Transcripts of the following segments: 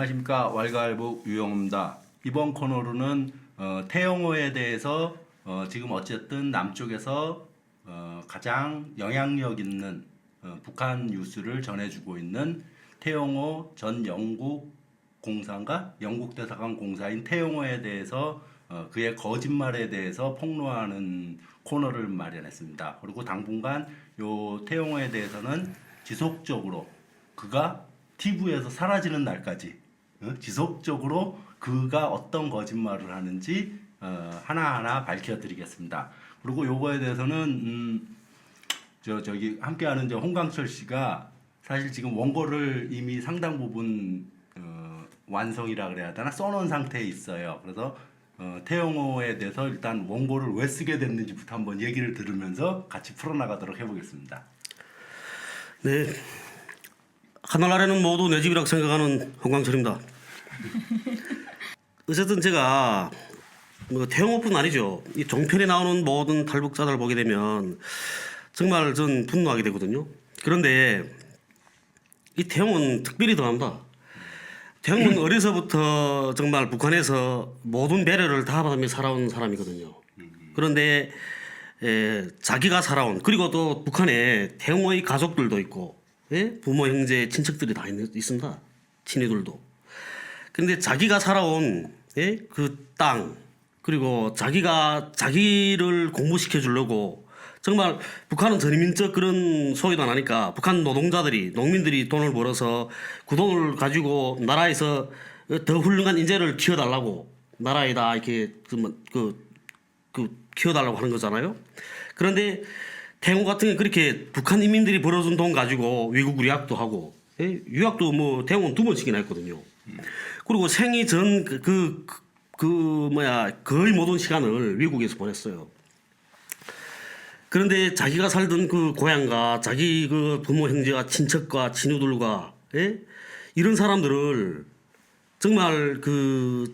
안녕하십니까. 왈가왈부 유영호입니다. 이번 코너로는 태영호에 대해서 지금 어쨌든 남쪽에서 가장 영향력 있는 북한 뉴스를 전해주고 있는 태영호 전 영국 공사인가? 영국 대사관 공사인 태영호에 대해서 그의 거짓말에 대해서 폭로하는 코너를 마련했습니다. 그리고 당분간 요 태영호에 대해서는 지속적으로 그가 TV에서 사라지는 날까지 지속적으로 그가 어떤 거짓말을 하는지 하나하나 밝혀드리겠습니다. 그리고 요거에 대해서는 저기 함께하는 홍강철 씨가 사실 지금 원고를 이미 상당 부분 완성이라 그래야 되나 써놓은 상태에 있어요. 그래서 태영호에 대해서 일단 원고를 왜 쓰게 됐는지부터 한번 얘기를 들으면서 같이 풀어나가도록 해보겠습니다. 네. 하늘나라는 모두 내 집이라고 생각하는 홍광철입니다. 어쨌든 제가 태영호뿐 아니죠. 이 종편에 나오는 모든 탈북자들 보게 되면 정말 전 분노하게 되거든요. 그런데 이 태영호는 특별히 더합니다. 태영호는 어려서부터 정말 북한에서 모든 배려를 다 받으며 살아온 사람이거든요. 그런데 자기가 살아온, 그리고 또 북한에 태영호의 가족들도 있고 부모, 형제, 친척들이 다 있습니다. 친이들도. 그런데 자기가 살아온 그 땅, 그리고 자기가 자기를 공부시켜 주려고 정말 북한은 전민적 그런 소위도 안 하니까 북한 노동자들이, 농민들이 돈을 벌어서 그 돈을 가지고 나라에서 더 훌륭한 인재를 키워달라고 나라에다 이렇게 키워달라고 하는 거잖아요. 그런데 태영호 같은 경우 그렇게 북한 인민들이 벌어준 돈 가지고 외국 유학도 하고, 유학도 뭐 태영호는 2번씩이나 했거든요. 그리고 생이 전 거의 모든 시간을 외국에서 보냈어요. 그런데 자기가 살던 그 고향과 자기 그 부모, 형제와 친척과 친구들과 이런 사람들을 정말 그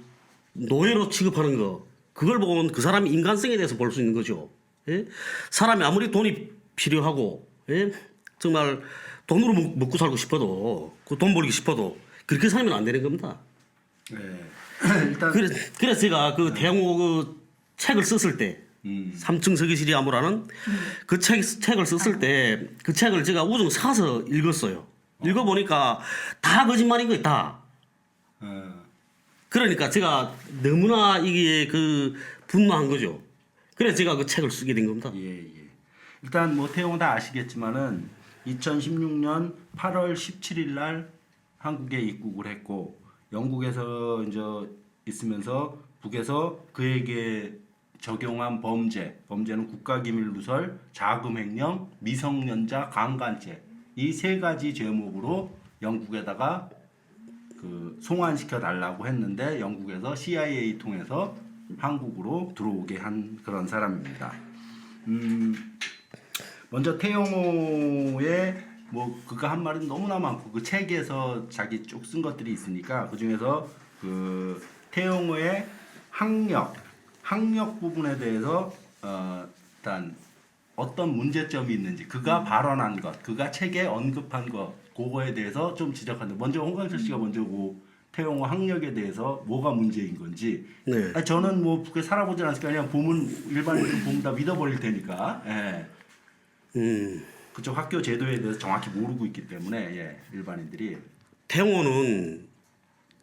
노예로 취급하는 거, 그걸 보면 그 사람의 인간성에 대해서 볼 수 있는 거죠. 사람이 아무리 돈이 필요하고 정말 돈으로 먹고 살고 싶어도 그 돈 벌기 싶어도 그렇게 살면 안 되는 겁니다. 네. 일단 그래서 제가 그 태영호 그 책을 썼을 때 삼층 서기실이 아무라는 그 책을 썼을 때 그 책을 제가 우중 사서 읽었어요. 읽어보니까 다 거짓말인 거예요, 다. 그러니까 제가 너무나 이게 그 분노한 거죠. 그래서 제가 그 책을 쓰게 된 겁니다. 예. 일단 뭐 태영호 다 아시겠지만은 2016년 8월 17일 날 한국에 입국을 했고 영국에서 이제 있으면서 북에서 그에게 적용한 범죄는 국가기밀누설, 자금횡령, 미성년자 강간죄 이 3가지 죄목으로 영국에다가 그 송환시켜 달라고 했는데 영국에서 CIA 통해서 한국으로 들어오게 한 그런 사람입니다. 먼저 태영호의 뭐 그가 한 말은 너무나 많고 그 책에서 자기 쭉 쓴 것들이 있으니까 그 중에서 그 태영호의 학력 부분에 대해서 일단 어떤 문제점이 있는지 그가 발언한 것, 그가 책에 언급한 것 그거에 대해서 좀 지적하는데 먼저 홍광철 씨가 먼저 그 태영호 학력에 대해서 뭐가 문제인 건지. 네. 저는 뭐 북에 살아보지 않았으니까 그냥 보면 일반인들 보면 다 믿어버릴 테니까. 그쪽 학교 제도에 대해서 정확히 모르고 있기 때문에 일반인들이. 태영호는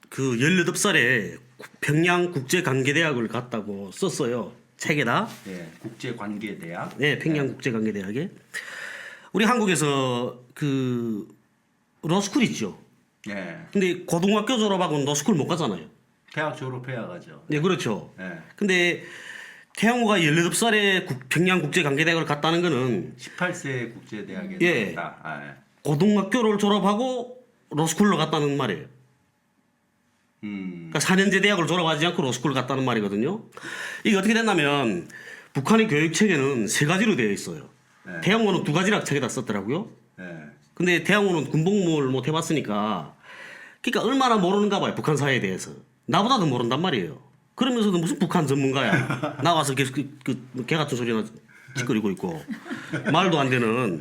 그 18살에 평양국제관계대학을 갔다고 썼어요. 책에다. 국제관계대학. 네, 평양국제관계대학에. 우리 한국에서 그 로스쿨 있죠. 근데 고등학교 졸업하고 로스쿨 못 가잖아요. 대학 졸업해야 가죠. 네, 그렇죠. 근데 태영호가 18살에 평양국제관계대학을 갔다는 거는 18세 국제대학에 갔다. 고등학교를 졸업하고 로스쿨로 갔다는 말이에요. 그러니까 4년제 대학을 졸업하지 않고 로스쿨 갔다는 말이거든요. 이게 어떻게 됐냐면 북한의 교육 체계는 3가지로 되어 있어요. 태영호는 2가지나 책에다 썼더라고요. 근데 태영호는 군복무를 못 해봤으니까 그러니까 얼마나 모르는가 봐요, 북한 사회에 대해서. 나보다도 모른단 말이에요. 그러면서도 무슨 북한 전문가야. 나와서 계속 개 같은 소리나 짓거리고 있고 말도 안 되는.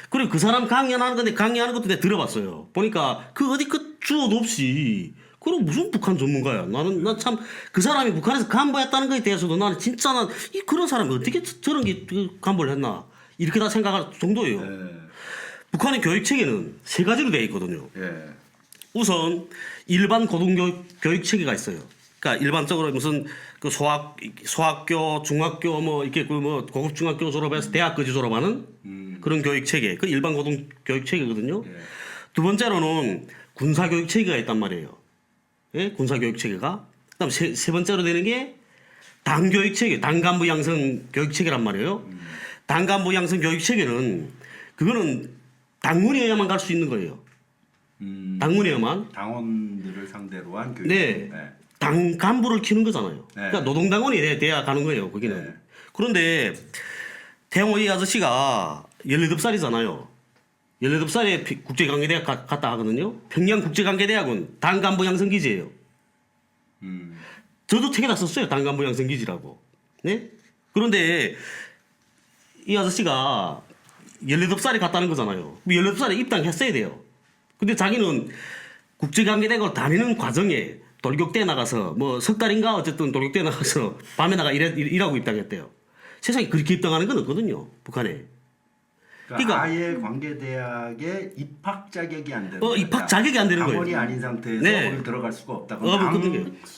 그리고 그 사람 강의하는 건데 강의하는 것도 내가 들어봤어요. 보니까 그 어디 그 주어도 없이 그럼 무슨 북한 전문가야? 난 참 그 사람이 북한에서 간부했다는 거에 대해서도 나는 진짜 그런 사람이 어떻게 저런 게 간부를 했나 이렇게 다 생각할 정도예요. 예. 북한의 교육 체계는 세 가지로 되어 있거든요. 예. 우선 일반 고등교육 체계가 있어요. 그러니까 일반적으로 무슨 그 소학교, 중학교 뭐 이렇게 그 뭐 고급 중학교 졸업해서 대학까지 졸업하는 그런 교육 체계, 그 일반 고등 교육 체계거든요. 예. 두 번째로는 군사 교육 체계가 있단 말이에요. 예? 군사 교육 체계가. 그다음 세 번째로 되는 게 당 교육 체계, 당 간부 양성 교육 체계란 말이에요. 당 간부 양성 교육 체계는 그거는 당문이어야만 갈 수 있는 거예요. 당문이어야만. 당원들을 상대로 한 교육. 네. 당 간부를 키우는 거잖아요. 그러니까 노동당원이 돼야 가는 거예요. 거기는. 네. 그런데 태영호 이 아저씨가 18살이잖아요. 18살에 국제관계대학 갔다 하거든요. 평양국제관계대학은 당 간부 양성기지예요. 저도 책에다 썼어요. 당 간부 양성기지라고. 네? 그런데 이 아저씨가 18살에 갔다는 거잖아요. 18살에 입당했어야 돼요. 근데 자기는 국제관계대학을 다니는 과정에 돌격대에 나가서 뭐 석 달인가 어쨌든 돌격대에 나가서 밤에 나가 일하고 입당했대요. 세상에 그렇게 입당하는 건 없거든요. 북한에. 그러니까 아예 관계대학에 입학 자격이 안 되는 거예요. 입학 자격이 안 되는 거예요. 당원이 아닌 상태에서 네. 거기 들어갈 수가 없다.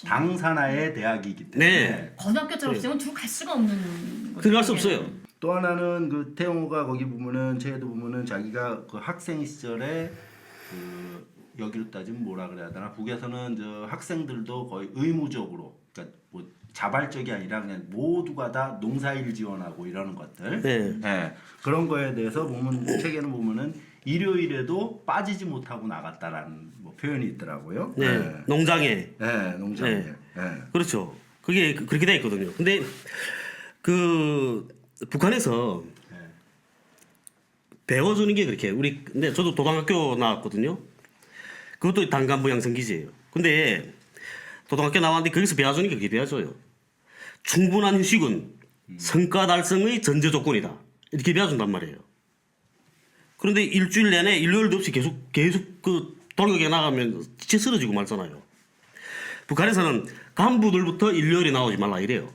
당 산하의 대학이기 때문에 네. 고등학교 졸업생은 두고 갈 수가 없는 들어갈 수 없어요. 또 하나는 그 태용호가 거기 보면은 책에도 보면은 자기가 그 학생 시절에 그 여기로 따지면 뭐라 그래야 되나 북에서는 저 학생들도 거의 의무적으로 그러니까 뭐 자발적이 아니라 그냥 모두가 다 농사일 지원하고 이러는 것들 네. 네. 그런 거에 대해서 보면 책에는 보면은 일요일에도 빠지지 못하고 나갔다라는 뭐 표현이 있더라고요. 네. 농장에. 네, 농장에. 네. 네. 그렇죠. 그게 그렇게 돼 있거든요. 근데 그 북한에서 배워주는 게 그렇게 근데 저도 도당학교 나왔거든요. 그것도 당간부 양성기지예요. 근데 도당학교 나왔는데 거기서 배워주는 게 그게 배워줘요. 충분한 휴식은 성과 달성의 전제 조건이다. 이렇게 배워준단 말이에요. 그런데 일주일 내내 일요일도 없이 계속 그 돌격에 나가면 지쳐 쓰러지고 말잖아요. 북한에서는 간부들부터 일요일에 나오지 말라 이래요.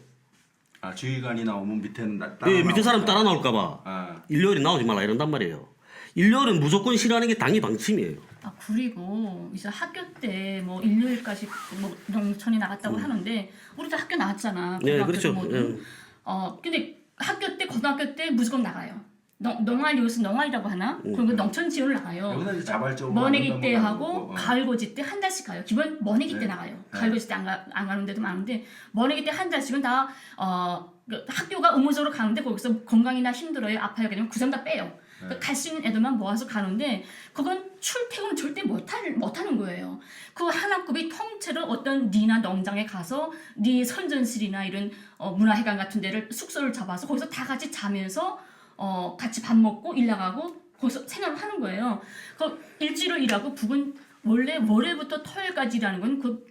아 주의관이 나오면 밑에는 따라 예, 밑에 사람 나오니까. 따라 나올까봐 아. 일요일에 나오지 말라 이런단 말이에요. 일요일은 무조건 싫어하는 게 당의 방침이에요. 아 그리고 이제 학교 때 뭐 일요일까지 뭐 농촌에 나갔다고 하는데 우리도 학교 나왔잖아. 네, 고등학교 그렇죠. 모두. 근데 학교 때 고등학교 때 무조건 나가요. 농활 여기서 농활이라고 하나? 그리고 농촌 지원을 나가요. 여기는 이제 자발적으로 머내기 때 하는 하고 거고. 가을고지 때 한 달씩 가요. 기본 머내기 때 네. 나가요. 네. 가을고지 때 안 가는 데도 많은데 머내기 때 한 달씩은 다 그 학교가 의무적으로 가는데 거기서 건강이나 힘들어요, 아파요, 그러면 그 점 다 빼요. 갈 수 있는 애들만 모아서 가는데 그건 출퇴근 절대 못하는 거예요. 그 한 학급이 통째로 어떤 니나 농장에 가서 니 선전실이나 이런 문화회관 같은 데를 숙소를 잡아서 거기서 다 같이 자면서 같이 밥 먹고 일 나가고 거기서 생활을 하는 거예요. 그 일주일을 일하고 북은 원래 월요일부터 토요일까지 일하는 건 그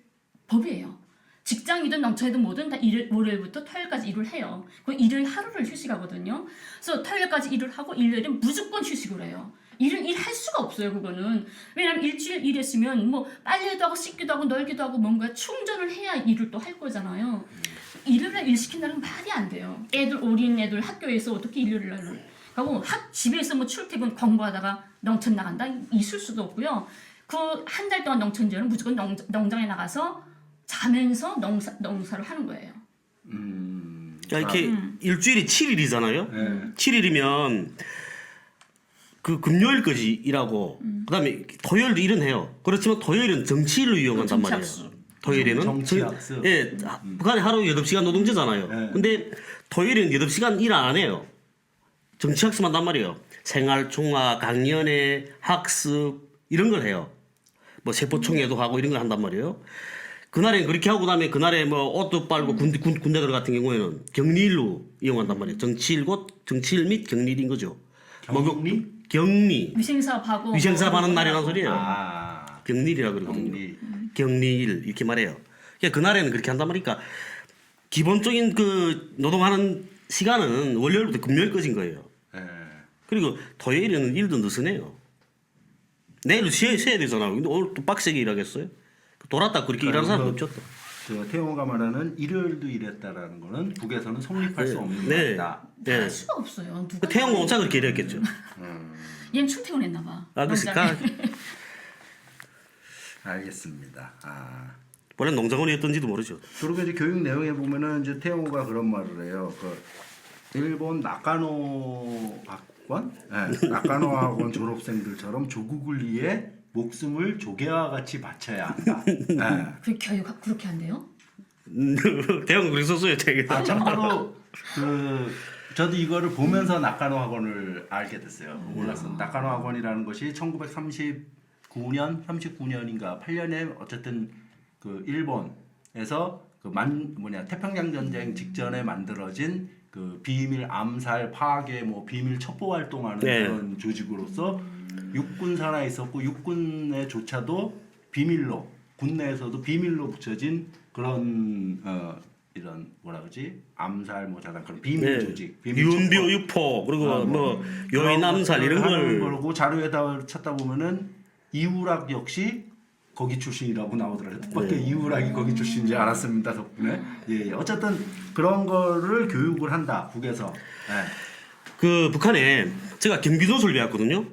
법이에요. 직장이든 농촌이든 뭐든 다 월요일부터 토요일까지 일을 해요. 그 일요일 하루를 휴식하거든요. 그래서 토요일까지 일을 하고 일요일은 무조건 휴식을 해요. 일할 수가 없어요, 그거는. 왜냐면 일주일 일했으면 뭐 빨래도 하고 씻기도 하고 널기도 하고 뭔가 충전을 해야 일을 또 할 거잖아요. 일요일날 일 시킨다는 건 말이 안 돼요. 어린 애들 학교에서 어떻게 일요일날 하고 집에서 뭐 출퇴근 공부하다가 농촌 나간다? 있을 수도 없고요. 그 한 달 동안 농촌 지원은 무조건 농장에 나가서 자면서 농사를 하는 거예요. 그러니까 이렇게 일주일이 7일이잖아요. 네. 7일이면 그 금요일까지 일하고 그다음에 토요일도 일은 해요. 그렇지만 토요일은 정치일로 이용한단 말이에요. 정치학습. 토요일에는 정치학습. 예, 북한이 하루 8시간 노동제잖아요. 네. 근데 토요일은 8시간 일 안 해요. 정치학습 한단 말이에요. 생활총화, 강연회, 학습 이런 걸 해요. 뭐 세포총회도 하고 이런 걸 한단 말이에요. 그날엔 그렇게 하고 그다음에 그날에 뭐 옷도 빨고 군대들 같은 경우에는 격리일로 이용한단 말이에요. 정치일 및 격리일인 거죠. 격리? 격리. 위생사업하고 위생사업하는 날이란 소리예요. 아. 격리일이라 그러거든요. 격리. 격리일 이렇게 말해요. 그러니까 그날에는 그렇게 한단 말이니까 기본적인 그 노동하는 시간은 월요일부터 금요일까지인 거예요. 네. 그리고 토요일에는 일도 느슨해요. 내일 쉬어야 되잖아. 근데 오늘 또 빡세게 일하겠어요? 돌았다 그렇게 일하는 사람 없죠. 또. 저 태용호가 말하는 일요일도 일했다라는 거는 북에서는 성립할 수 없는 네. 말이다. 네. 할 수가 없어요. 누가 그 태영 공사 그렇게 일했겠죠. 얘는 출퇴근했나 봐. 아, 그러니까 알겠습니다. 아. 원래 농장원이었던지도 모르죠. 그리고 이제 교육 내용에 보면은 이제 태용호가 그런 말을 해요. 그 일본 나카노 학원, 네, 나카노 학원 졸업생들처럼 조국을 위해 목숨을 조개와 같이 바쳐야 한다. 네. 그 교육 그렇게 한대요? 태영은 그렇게 썼어요 책에. 아 참고로 그 저도 이거를 보면서 나카노 학원을 알게 됐어요. 몰랐어. 나카노 학원이라는 것이 1939년, 39년인가 8년에 어쨌든 그 일본에서 그 태평양 전쟁 직전에 만들어진 그 비밀 암살 파괴 뭐 비밀 첩보 활동하는 네. 그런 조직으로서 육군 산하에 있었고 육군에조차도 비밀로 군 내에서도 비밀로 붙여진 그런 이런 뭐라 그러지 암살 뭐 자단 그런 비밀 네. 조직 비밀 윤비오 첩보. 유포 그리고 뭐 요인 암살 이런 하는 걸 거고 자료에다 찾다 보면은 이우락 역시 거기 출신이라고 나오더라고요. 뜻밖의 이우락이 거기 출신인지 알았습니다 덕분에. 예, 어쨌든 그런 거를 교육을 한다 북에서. 예. 그 북한에 제가 경비전술 배웠거든요.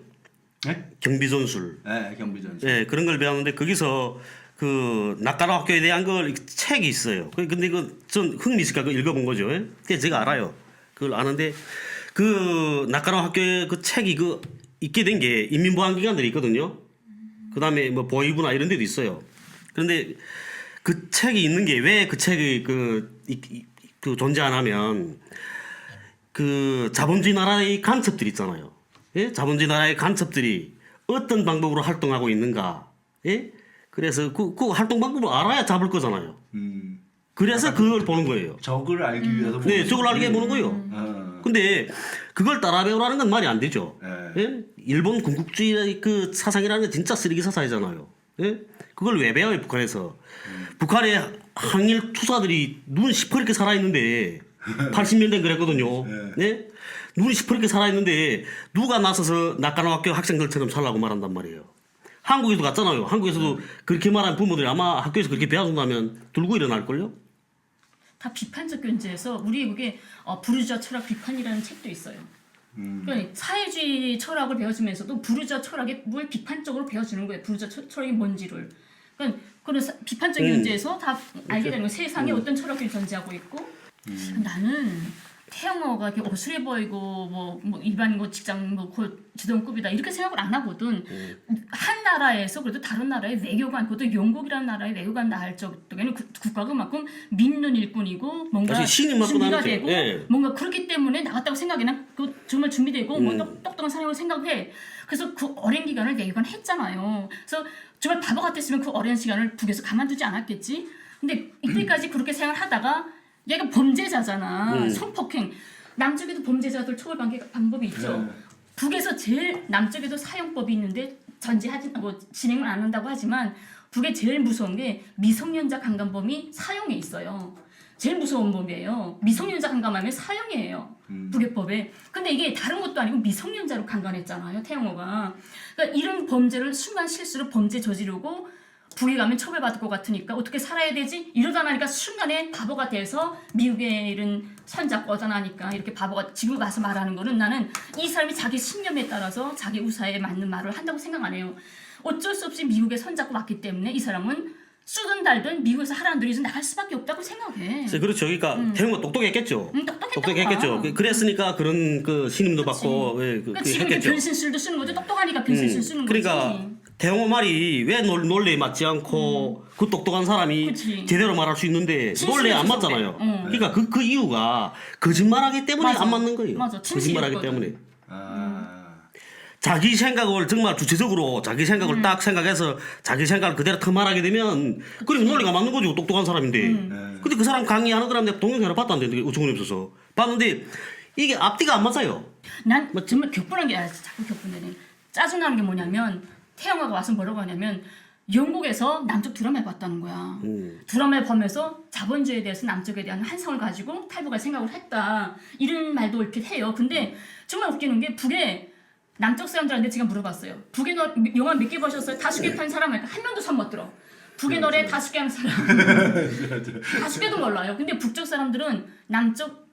네? 경비전술. 네, 경비전. 예, 그런 걸 배웠는데 거기서 그 낙가노 학교에 대한 걸 책이 있어요. 근데 그 전 흥미 있을까 그 읽어본 거죠. 예? 그게 제가 알아요. 그걸 아는데 그 낙가노 학교에 그 책이 그 있게 된 게 인민보안기관들이 있거든요. 그다음에 뭐 보위부나 이런 데도 있어요. 그런데 그 책이 있는 게 왜 그 책이 그 존재하냐면 그 자본주의 나라의 간첩들 있잖아요. 예? 자본주의 나라의 간첩들이 어떤 방법으로 활동하고 있는가. 예? 그래서 그 활동 방법을 알아야 잡을 거잖아요. 그래서 그걸 보는 거예요. 적을 알기 위해서. 네, 적을 알게 보는 거예요. 근데 그걸 따라 배우라는 건 말이 안 되죠. 네. 예? 일본 군국주의의 그 사상이라는 게 진짜 쓰레기 사상이잖아요. 예? 그걸 왜 배워요, 북한에서? 북한의 항일 투사들이 눈 시퍼렇게 살아있는데 80년대엔 그랬거든요. 네? 눈이 시퍼렇게 살아있는데 누가 나서서 낙가노 학교 학생들처럼 살라고 말한단 말이에요. 한국에도 갔잖아요. 한국에서도 그렇게 말한 부모들이 아마 학교에서 그렇게 배워준다면 들고 일어날걸요? 다 비판적 견지에서 우리 그게 부르주아 철학 비판이라는 책도 있어요. 그러니까 사회주의 철학을 배워주면서도 부르주아 철학의 뭘 비판적으로 배워주는 거예요. 부르주아 철학이 뭔지를. 그러니까 그런 비판적인 견지에서 다 알게 되는 거예요. 세상에 어떤 철학이 존재하고 있고. 나는 태영어가 이렇게 어술해 보이고 뭐 일반 뭐 직장 뭐 지동급이다 이렇게 생각을 안 하거든. 한 나라에서 그래도 다른 나라의 외교관, 그것도 영국이라는 나라의 외교관 나할 적에는 국가가 그만큼 믿는 일꾼이고 뭔가 사실 신임 맞고 준비가 나누죠. 되고 예. 뭔가 그렇기 때문에 나갔다고 생각해. 난 그 정말 준비되고 뭐 똑똑한 사람으로 생각해. 그래서 그 오랜 기간을 외교관 했잖아요. 그래서 정말 바보 같았으면 그 오랜 시간을 북에서 가만두지 않았겠지. 근데 이때까지 그렇게 생활하다가 얘가 범죄자잖아. 성폭행. 남쪽에도 범죄자들 처벌 방법이 있죠. 북에서 제일 남쪽에도 사용법이 있는데 진행을 안 한다고 하지만 북에 제일 무서운 게 미성년자 강간범이 사형에 있어요. 제일 무서운 범이에요. 미성년자 강간하면 사형이에요. 북의 법에. 근데 이게 다른 것도 아니고 미성년자로 강간했잖아요. 태영호가. 그러니까 이런 범죄를 순간 실수로 범죄 저지르고 북에 가면 처벌받을 것 같으니까 어떻게 살아야 되지? 이러다 나니까 순간에 바보가 돼서 미국에 이런 손잡고 오다 나니까 이렇게 바보가 지금 와서 말하는 거는 나는 이 사람이 자기 신념에 따라서 자기 우사에 맞는 말을 한다고 생각 안 해요. 어쩔 수 없이 미국에 손잡고 왔기 때문에 이 사람은 쓰든 달든 미국에서 하라는 대로 나갈 수밖에 없다고 생각해. 그렇죠. 그러니까 태영은 똑똑했겠죠. 똑똑했겠죠. 그랬으니까 그런 그 신임도 받고 그러니까 지금 했겠죠. 변신술도 쓰는 거죠. 똑똑하니까 변신술 쓰는 거지. 그러니까 태영호 말이 왜 논리에 맞지 않고 그 똑똑한 사람이 그치. 제대로 말할 수 있는데 논리에 안 진실해서 맞잖아요. 그래. 그러니까 그 이유가 거짓말하기 때문에 맞아. 안 맞는 거예요. 맞아. 거짓말하기 진실했거든. 때문에. 아. 자기 생각을 정말 주체적으로 자기 생각을 딱 생각해서 자기 생각을 그대로 터 말하게 되면 그리고 논리가 맞는 거죠. 똑똑한 사람인데. 근데 그 사람 강의하는 사람 내가 동영상을 봤다는데 어처구니 없어서 봤는데 이게 앞뒤가 안 맞아요. 난 정말 격분한 게 자꾸 격분되네. 짜증나는 게 뭐냐면 태영아가 와서 뭐라고 하냐면 영국에서 남쪽 드라마를 봤다는 거야. 드라마를 보면서 자본주의에 대해서 남쪽에 대한 환상을 가지고 탈북할 생각을 했다. 이런 말도 이렇게 해요. 근데 정말 웃기는 게 북에 남쪽 사람들한테 제가 물어봤어요. 북에 영화 몇 개 보셨어요? 5개 판 사람 할까? 한 명도 손 못 들어. 북의 노래 5개 하는 사람 5개도 몰라요. 근데 북쪽 사람들은 남쪽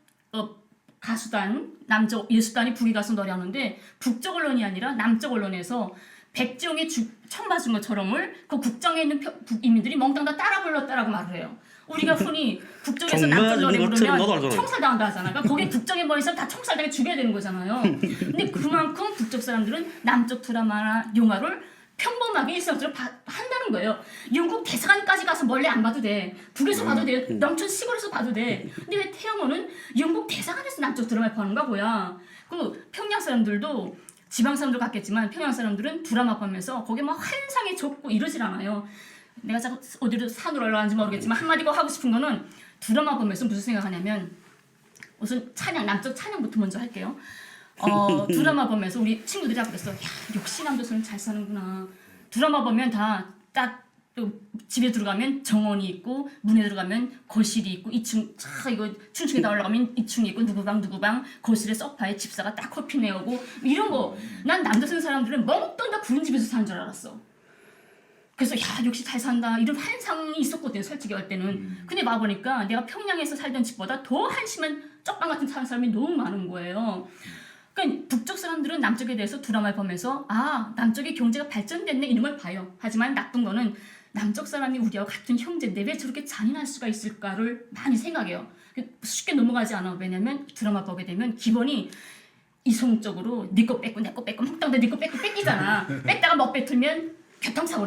가수단, 남쪽 예수단이 북에 가서 노래하는데 북쪽 언론이 아니라 남쪽 언론에서 백지용의 총 맞은 것처럼을 그 국정에 있는 북인민들이 멍땅 다 따라 불렀다라고 말을 해요. 우리가 흔히 북쪽에서 정말 남쪽 노래 이것처럼 부르면 너도 알잖아. 총살당한다 하잖아. 그러니까 거기 북쪽에 뭐 있으면 다 총살당해 죽여야 되는 거잖아요. 근데 그만큼 북쪽 사람들은 남쪽 드라마나 영화를 평범하게 일상적으로 한다는 거예요. 영국 대사관까지 가서 멀리 안 봐도 돼. 북에서 봐도 돼. 농촌 시골에서 봐도 돼. 근데 왜 태영호는 영국 대사관에서 남쪽 드라마를 보는가 뭐야. 그 평양 사람들도 지방 사람들 같겠지만 평양 사람들은 드라마 보면서 거기 막 환상에 젖고 이러질 않아요. 내가 자꾸 어디로 산으로 올라가는지 모르겠지만 한마디로 하고 싶은 거는 드라마 보면서 무슨 생각하냐면 우선 찬양, 남쪽 찬양부터 먼저 할게요. 드라마 보면서 우리 친구들이 다 그랬어. 야, 역시 남조선은 잘 사는구나. 드라마 보면 다 딱 집에 들어가면 정원이 있고 문에 들어가면 거실이 있고 2층 이거 층층에 다 올라가면 2층이 있고 누구 방 거실에 소파에 집사가 딱 커피 내오고 이런 거. 난 남조선 사람들은 멍뚱 다 구른 집에서 사는 줄 알았어. 그래서 야 역시 잘 산다 이런 환상이 있었거든 솔직히 할 때는. 근데 와보니까 내가 평양에서 살던 집보다 더 한심한 쪽방 같은 사는 사람이 너무 많은 거예요. 그러니까 북쪽 사람들은 남쪽에 대해서 드라마를 보면서 아 남쪽의 경제가 발전됐네 이런 걸 봐요. 하지만 나쁜 거는 남쪽 사람이 우리와 같은 형제인데 왜 저렇게 잔인할 수가 있을까를 많이 생각해요. 쉽게 넘어가지 않아. 왜냐면 드라마 보게 되면 기본이 이성적으로 네 거 뺏고 내 거 뺏고 몽땅 네 거 뺏고 뺏기잖아. 뺏다가 못 뱉으면 교통사고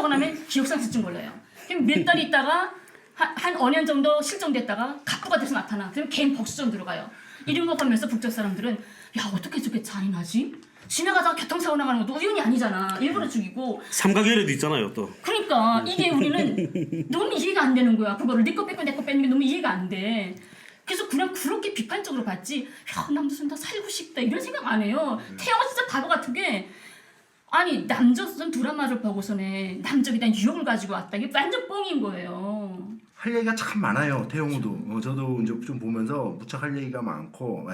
나면 기억상실증 걸려요. 그럼 몇 달 있다가 한 5년 정도 실종됐다가 갑부가 돼서 나타나. 그럼 개인 복수전 들어가요. 이런 거 보면서 북쪽 사람들은 야 어떻게 저게 잔인하지? 지나가다가 교통사고 나가는 것도 우연이 아니잖아. 일부러 죽이고. 삼각연애도 있잖아요 또. 그러니까 이게 우리는 너무 이해가 안 되는 거야. 그거를 네 거 뺏고 내 거 뺏는 게 너무 이해가 안 돼. 그래서 그냥 그렇게 비판적으로 봤지. 야 남조선 다 살고 싶다 이런 생각 안 해요. 태영은 진짜 바보 같은 게 아니 남조선 드라마를 보고서는 남쪽에 대한 유혹을 가지고 왔다. 이게 완전 뻥인 거예요. 할 얘기가 참 많아요. 태용호도 저도 이제 좀 보면서 무척 할 얘기가 많고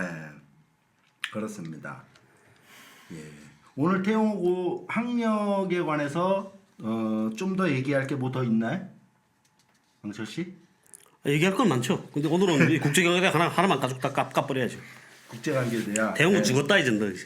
그렇습니다. 예. 오늘 태용호 학력에 관해서 좀 더 얘기할 게 뭐 더 있나요, 강철 씨? 얘기할 건 많죠. 근데 오늘은 이 국제경제대 하나만 가지고 다 까버려야죠. 국제관계대학. 태영호 죽었다 이제 너. 그렇죠.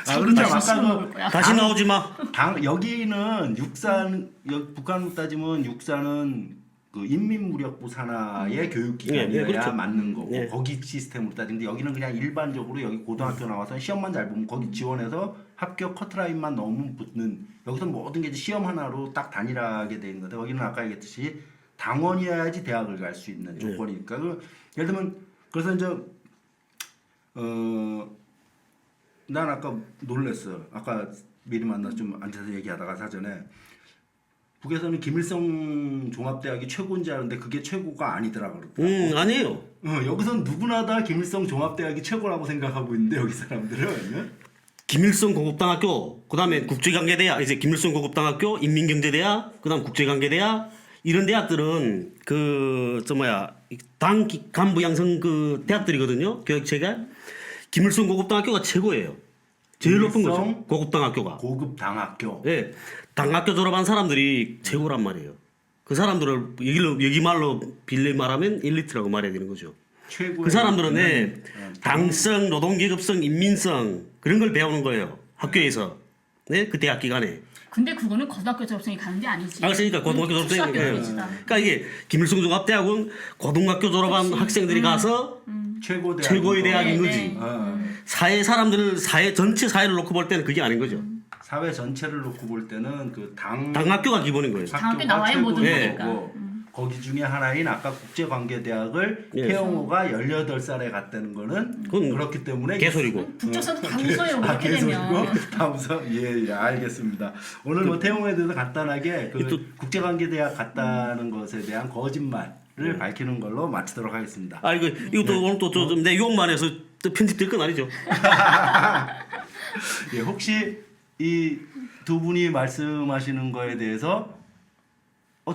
맛있는 거 아까 먹을 거야. 다시 나오지 마. 여기는 육산 북한으로 따지면 육산은 그 인민무력부 산하의 교육기관이어야 그렇죠. 맞는 거고 예. 거기 시스템으로 따지는데 여기는 그냥 일반적으로 여기 고등학교 나와서 시험만 잘 보면 거기 지원해서 합격 커트라인만 넘으면 붙는 여기서 모든 게 이제 시험 하나로 딱 단일하게 되는 건데 거기는 아까 얘기했듯이 당원이어야지 대학을 갈 수 있는 조건이니까 예를 들면 그래서 이제 난 아까 놀랬어. 아까 미리 만나서 좀 앉아서 얘기하다가 사전에 북에서는 김일성 종합대학이 최고인지 아는데 그게 최고가 아니더라 그러더라고. 아니에요. 여기선 누구나 다 김일성 종합대학이 최고라고 생각하고 있는데 여기 사람들은 김일성 고급당학교, 그다음에 국제관계대학, 이제 김일성 고급당학교, 인민경제대학, 그다음 국제관계대학 이런 대학들은 당 간부 양성 그 대학들이거든요. 교육체가 김일성 고급당학교가 최고예요. 제일 높은 거죠. 김일성 고급당학교가. 고급당학교. 예, 당학교 졸업한 사람들이 최고란 말이에요. 그 사람들을 여기 말로 빌리 말하면 엘리트라고 말해야 되는 거죠. 최고의 그 사람들은 당성, 노동계급성, 인민성 그런 걸 배우는 거예요. 학교에서. 네, 그 대학 기간에. 근데 그거는 고등학교 졸업생이 가는 게 아니지. 그러니까 고등학교 졸업생이. 특수학교이지다. 그러니까 이게 김일성 종합대학은 고등학교 졸업한 학생들이 가서 최고의 대학인 거지. 사회 사람들 전체 사회를 놓고 볼 때는 그게 아닌 거죠. 사회 전체를 놓고 볼 때는 그 당학교가 기본인 거예요. 당학교 나와야 모든 거니까. 거기 중에 하나인 아까 국제관계대학을 예. 태영호가 18살에 갔다는 거는 그건 그렇기 때문에 개소리고. 북쪽에서도 다 웃어요. 그렇게 개소리고 되면. 다 웃어? 예, 알겠습니다. 오늘 뭐 태영호에 대해서 간단하게 그 국제관계대학 갔다는 것에 대한 거짓말을 밝히는 걸로 마치도록 하겠습니다. 이것도 오늘 또 좀 내 욕만 해서 또 편집될 건 아니죠. 예, 혹시 이 두 분이 말씀하시는 거에 대해서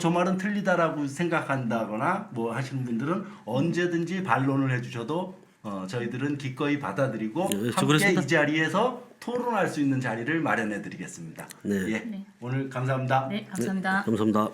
저 말은 틀리다라고 생각한다거나 뭐 하시는 분들은 언제든지 반론을 해주셔도 저희들은 기꺼이 받아들이고 예, 함께 수고하셨습니다. 이 자리에서 토론할 수 있는 자리를 마련해 드리겠습니다. 네. 예, 네. 오늘 감사합니다. 네, 감사합니다. 감사합니다.